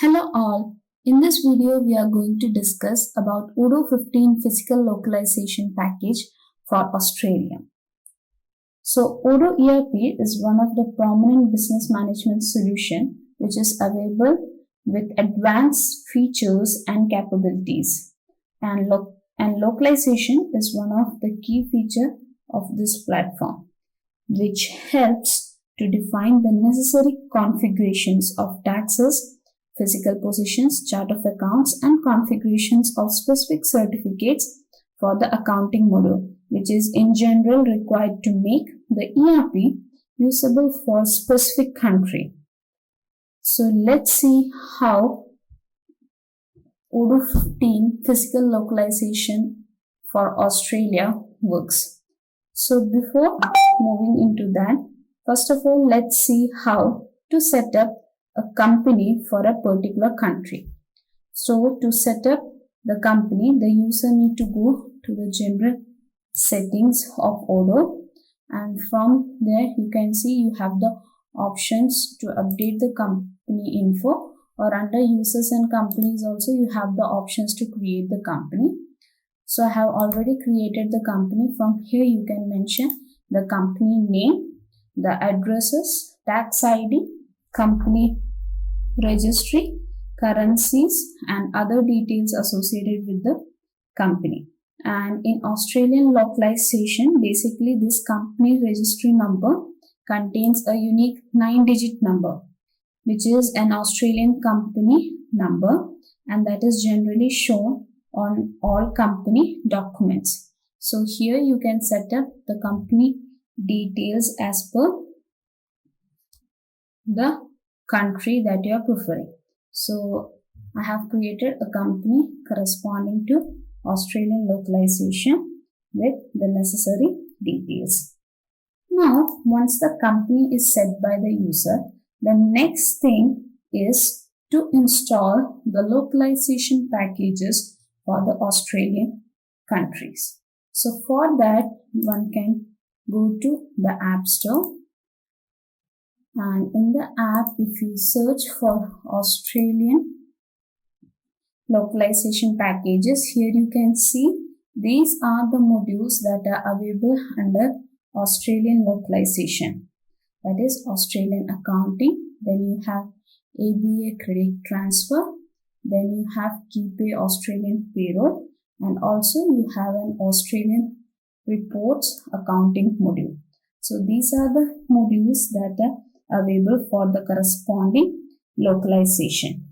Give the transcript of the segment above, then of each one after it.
Hello all. In this video, we are going to discuss about Odoo 15 Fiscal Localization Package for Australia. So, Odoo ERP is one of the prominent business management solution which is available with advanced features and capabilities. And localization is one of the key features of this platform, which helps to define the necessary configurations of taxes, physical positions, chart of accounts, and configurations of specific certificates for the accounting module, which is in general required to make the ERP usable for specific country. So let's see how Odoo 15 Fiscal Localization for Australia works. So before moving into that, first of all, let's see how to set up a company for a particular country. So to set up the company, the user need to go to the general settings of Odoo, and from there you can see you have the options to update the company info, or under users and companies also you have the options to create the company. So I have already created the company. From here you can mention the company name, the addresses, tax ID, company registry, currencies, and other details associated with the company. And in Australian localization, basically this company registry number contains a unique 9-digit number, which is an Australian company number, and that is generally shown on all company documents. So here you can set up the company details as per the country that you are preferring. So I have created a company corresponding to Australian localization with the necessary details. Now, once the company is set by the user, the next thing is to install the localization packages for the Australian countries. So for that, one can go to the App Store, and in the app, if you search for Australian localization packages, here you can see these are the modules that are available under Australian localization. That is Australian accounting. Then you have ABA credit transfer. Then you have KeyPay Australian Payroll. And also you have an Australian reports accounting module. So these are the modules that are available for the corresponding localization.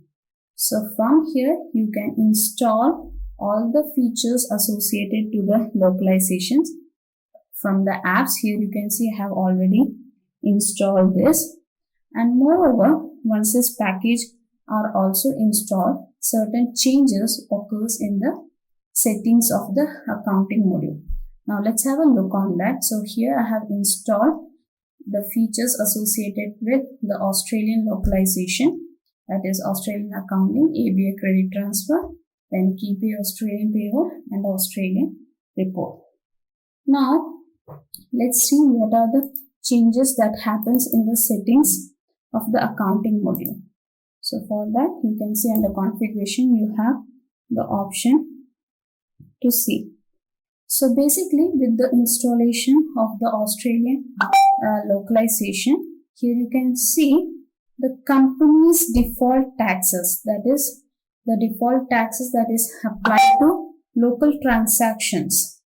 So from here you can install all the features associated to the localizations from the apps. Here you can see I have already installed this, and moreover, once this package are also installed, certain changes occurs in the settings of the accounting module. Now let's have a look on that. So here I have installed the features associated with the Australian localization, that is Australian accounting, ABA credit transfer, then KeyPay Australian Payroll, and Australian report. Now let's see what are the changes that happens in the settings of the accounting module. So for that, you can see under configuration you have the option to see. So basically, with the installation of the Australian localization, here you can see the company's default taxes, that is the default taxes that is applied to local transactions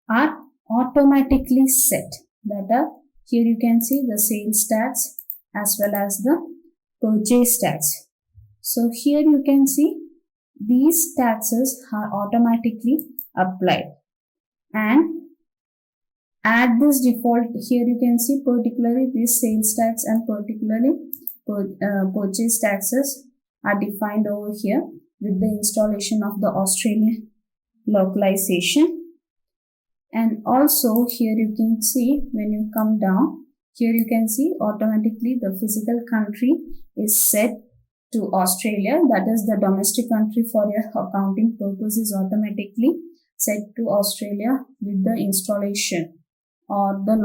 are automatically set. That are, here you can see the sales tax as well as the purchase tax. So here you can see these taxes are automatically applied. And add this default, here you can see particularly this sales tax and particularly purchase taxes are defined over here with the installation of the Australian localization. And also here you can see when you come down, here you can see automatically the physical country is set to Australia, that is the domestic country for your accounting purposes automatically set to Australia with the installation or the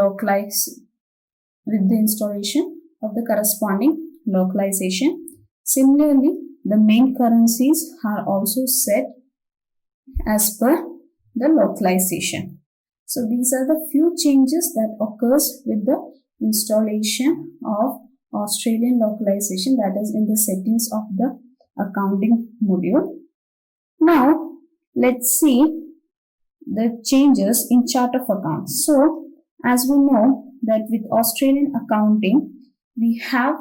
installation of the corresponding localization. Similarly, the main currencies are also set as per the localization. So these are the few changes that occurs with the installation of Australian localization, that is in the settings of the accounting module. Now let's see the changes in chart of accounts. So as we know that with Australian accounting we have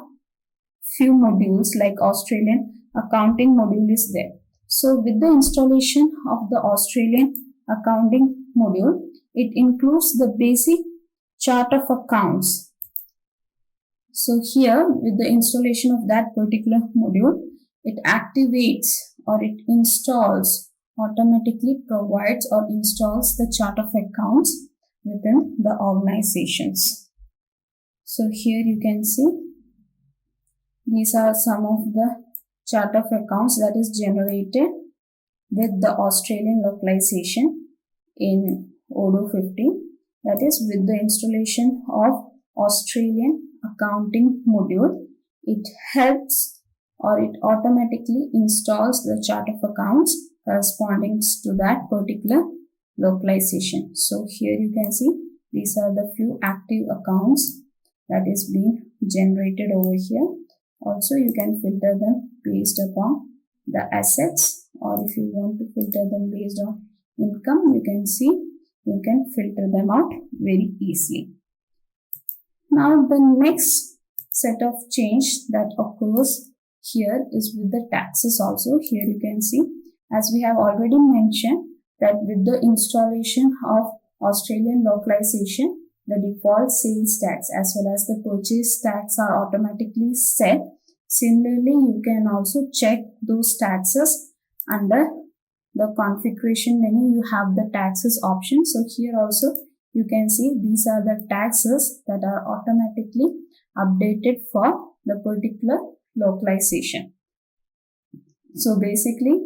few modules, like Australian accounting module is there. So with the installation of the Australian accounting module, it includes the basic chart of accounts. So here with the installation of that particular module, it activates or it installs, automatically provides or installs the chart of accounts within the organizations. So here you can see these are some of the chart of accounts that is generated with the Australian localization in Odoo 15, that is with the installation of Australian accounting module. It helps or it automatically installs the chart of accounts corresponding to that particular localization. So here you can see these are the few active accounts that is being generated over here. Also you can filter them based upon the assets, or if you want to filter them based on income, you can see you can filter them out very easily. Now the next set of change that occurs here is with the taxes also. Here you can see, as we have already mentioned, that with the installation of Australian localization, the default sales tax as well as the purchase tax are automatically set. Similarly, you can also check those taxes under the configuration menu. You have the taxes option. So here also you can see these are the taxes that are automatically updated for the particular localization. So basically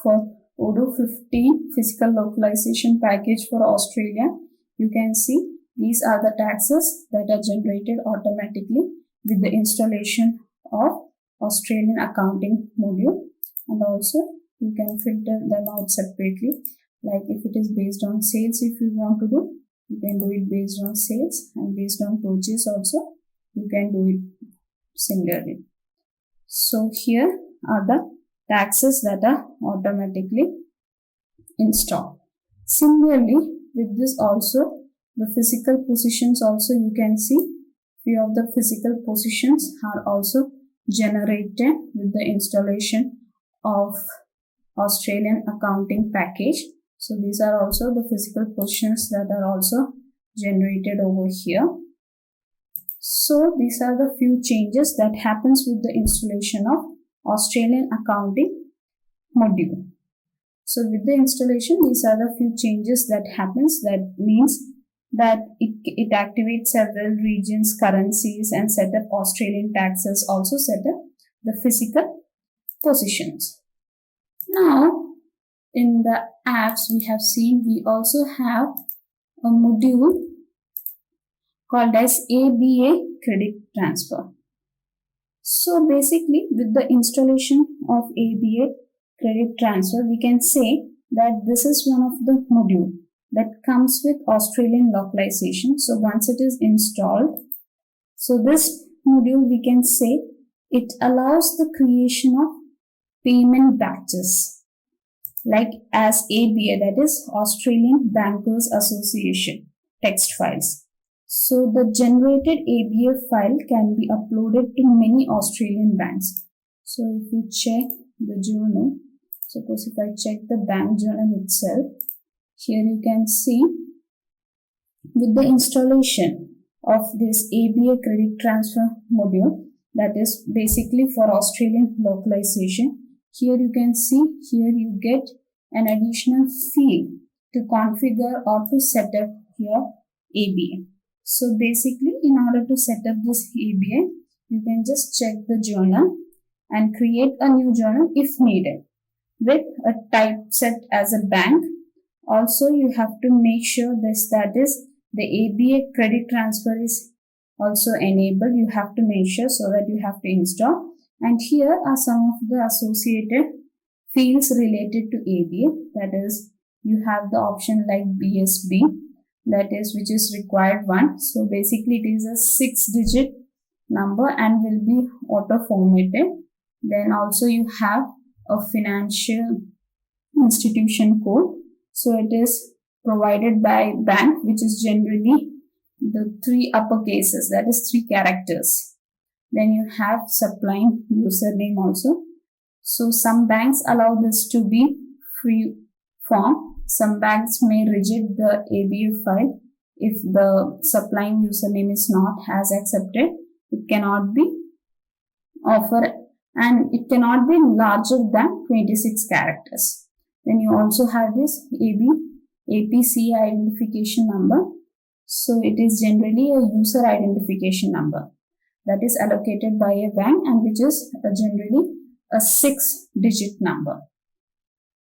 for Odoo 15 fiscal localization package for Australia, you can see these are the taxes that are generated automatically with the installation of Australian accounting module, and also you can filter them out separately. Like if it is based on sales, if you want to do, you can do it based on sales, and based on purchase also you can do it similarly. So here are the taxes that are automatically installed. Similarly, with this also the physical positions also you can see few of the physical positions are also generated with the installation of Australian accounting package. So these are also the physical positions that are also generated over here. So these are the few changes that happens with the installation of Australian accounting module. So with the installation, these are the few changes that happens. That means that it activates several regions, currencies, and set up Australian taxes, also set up the physical positions. Now in the apps we have seen, we also have a module called as ABA credit transfer. So basically with the installation of ABA credit transfer, we can say that this is one of the module that comes with Australian localization. So once it is installed, so this module we can say it allows the creation of payment batches like as ABA, that is Australian Bankers Association text files. So the generated ABA file can be uploaded to many Australian banks. So if you check the journal, suppose if I check the bank journal itself, here you can see with the installation of this ABA credit transfer module, that is basically for Australian localization. Here you can see, here you get an additional field to configure or to set up your ABA. So basically in order to set up this ABA, you can just check the journal and create a new journal if needed with a type set as a bank. Also you have to make sure this, that is the ABA credit transfer is also enabled. You have to make sure, so that you have to install And here are some of the associated fields related to ABA. That is, you have the option like BSB, that is, which is required one. So basically it is a 6-digit number and will be auto formatted. Then also you have a financial institution code. So it is provided by bank, which is generally the 3 uppercases, that is 3 characters. Then you have supplying username also. So some banks allow this to be free form. Some banks may reject the ABA file if the supplying username is not as accepted. It cannot be offered and it cannot be larger than 26 characters. Then you also have this APC identification number. So it is generally a user identification number that is allocated by a bank and which is generally a 6-digit number.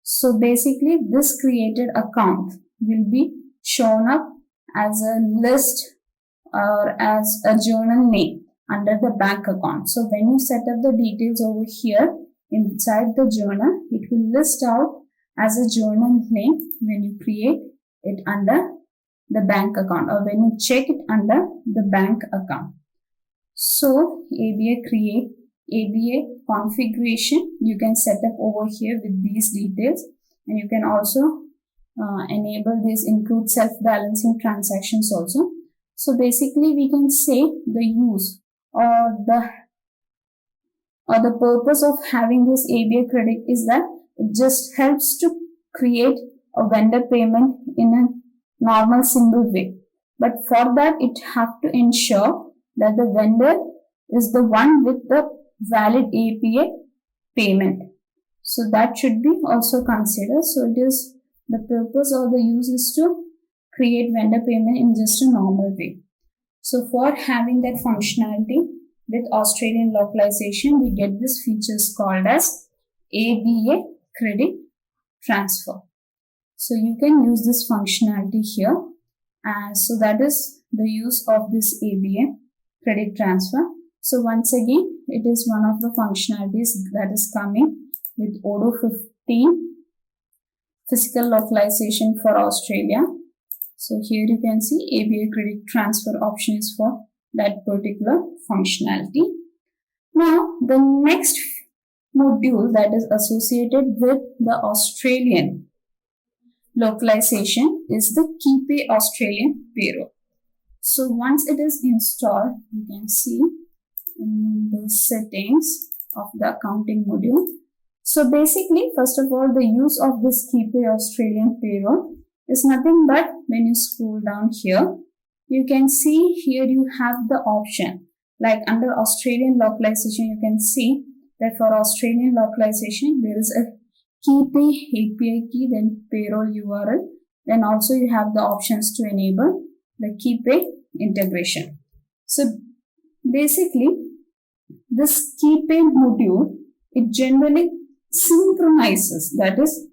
So basically this created account will be shown up as a list or as a journal name under the bank account. So when you set up the details over here inside the journal, it will list out as a journal name when you create it under the bank account or when you check it under the bank account. So ABA configuration you can set up over here with these details, and you can also enable this include self-balancing transactions also. So basically we can say the use or the purpose of having this ABA credit is that it just helps to create a vendor payment in a normal single way. But for that it have to ensure that the vendor is the one with the valid APA payment. So that should be also considered. So it is the purpose or the use is to create vendor payment in just a normal way. So for having that functionality with Australian localization, we get this features called as ABA credit transfer. So you can use this functionality here. So that is the use of this ABA credit transfer. So once again, it is one of the functionalities that is coming with Odoo 15 Fiscal Localization for Australia. So here you can see ABA credit transfer option is for that particular functionality. Now the next module that is associated with the Australian localization is the KeyPay Australian Payroll. So once it is installed, you can see in the settings of the accounting module. So basically, first of all, the use of this KeyPay Australian Payroll is nothing but when you scroll down here, you can see here you have the option like under Australian localization. You can see that for Australian localization, there is a KeyPay API key, then payroll URL. Then also you have the options to enable the KeyPay integration. So basically, this KeyPay module, it generally synchronizes, that is,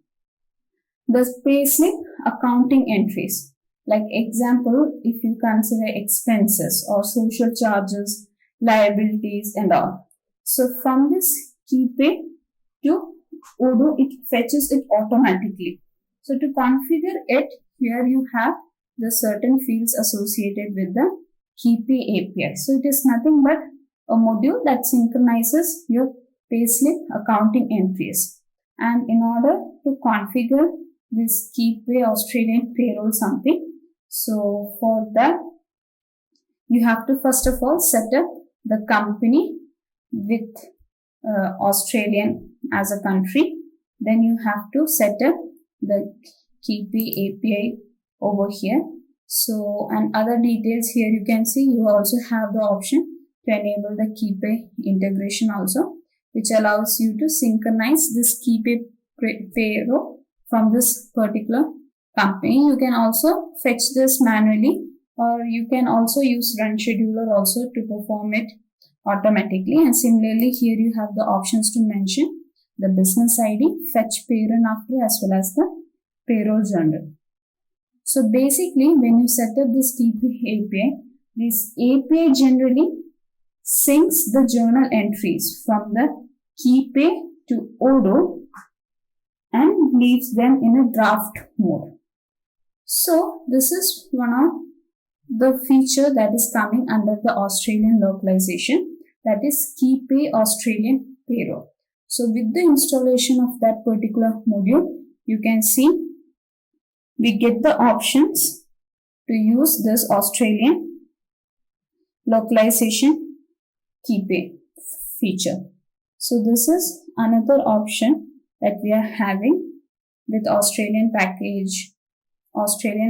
the payslip accounting entries. Like example, if you consider expenses or social charges, liabilities and all. So from this KeyPay to Odoo, it fetches it automatically. So to configure it, here you have the certain fields associated with the KeyPay API. So it is nothing but a module that synchronizes your payslip accounting entries. And in order to configure this KeyPay Australian Payroll something, so for that, you have to first of all set up the company with Australian as a country. Then you have to set up the KeyPay API over here. So, and other details here you can see you also have the option to enable the KeyPay integration also, which allows you to synchronize this KeyPay payroll from this particular company. You can also fetch this manually, or you can also use run scheduler also to perform it automatically. And similarly, here you have the options to mention the business ID, fetch parent after, as well as the payroll journal. So basically, when you set up this KeyPay API, this API generally syncs the journal entries from the KeyPay to Odoo and leaves them in a draft mode. So this is one of the feature that is coming under the Australian localization, that is KeyPay Australian Payroll. So with the installation of that particular module, you can see we get the options to use this Australian localization KeyPay feature. So this is another option that we are having with Australian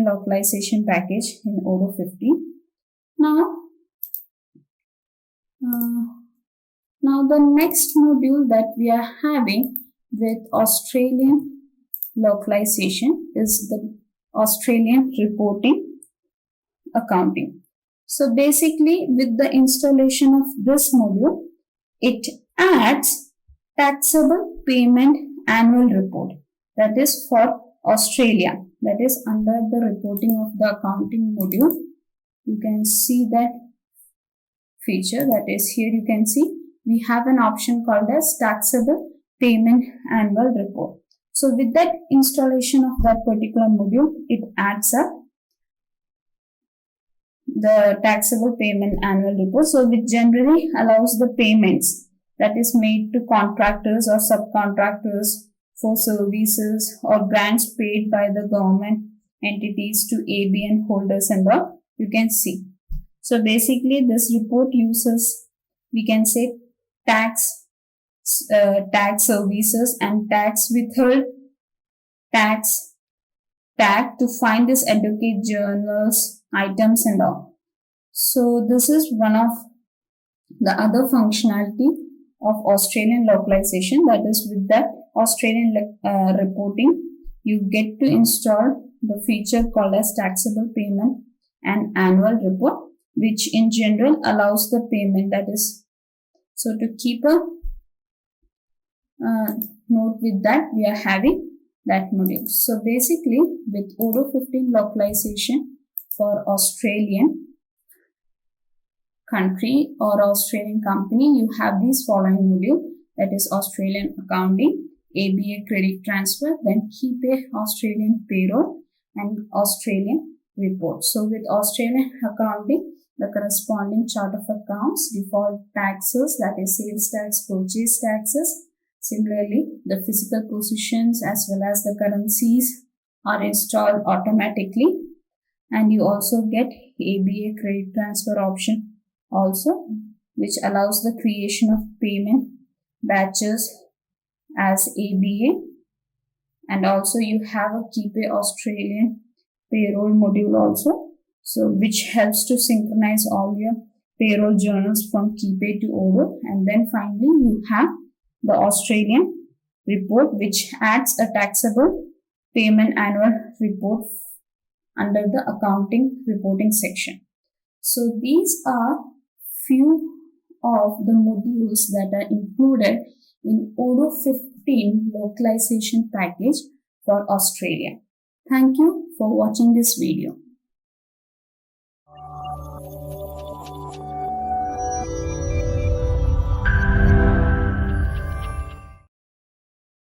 localization package in Odoo 15. Now the next module that we are having with Australian localization is the Australian reporting accounting. So basically with the installation of this module, it adds taxable payment annual report, that is for Australia, that is under the reporting of the accounting module. You can see that feature, that is here you can see we have an option called as taxable payment annual report. So with that installation of that particular module, it adds up the taxable payment annual report. So which generally allows the payments that is made to contractors or subcontractors for services or grants paid by the government entities to ABN holders and all, you can see. So basically this report uses, we can say, tax services and tax withheld tax tag to find this educate journals, items and all. So this is one of the other functionality of Australian localization, that is with that Australian reporting, you get to install the feature called as taxable payment and annual report, which in general allows the payment, that is, so to keep a note with that, we are having that module. So basically with Odoo 15 localization for Australian country or Australian company, you have these following module, that is Australian accounting, ABA credit transfer, then KeyPay Australian payroll and Australian report. So with Australian accounting, the corresponding chart of accounts, default taxes, that is sales tax, purchase taxes. Similarly, the physical positions as well as the currencies are installed automatically, and you also get ABA credit transfer option also, which allows the creation of payment batches as ABA, and also you have a KeyPay Australian payroll module also, so which helps to synchronize all your payroll journals from KeyPay to Odoo. And then finally you have the Australian report, which adds a taxable payment annual report under the accounting reporting section. So these are few of the modules that are included in Odoo 15 localization package for Australia. Thank you for watching this video.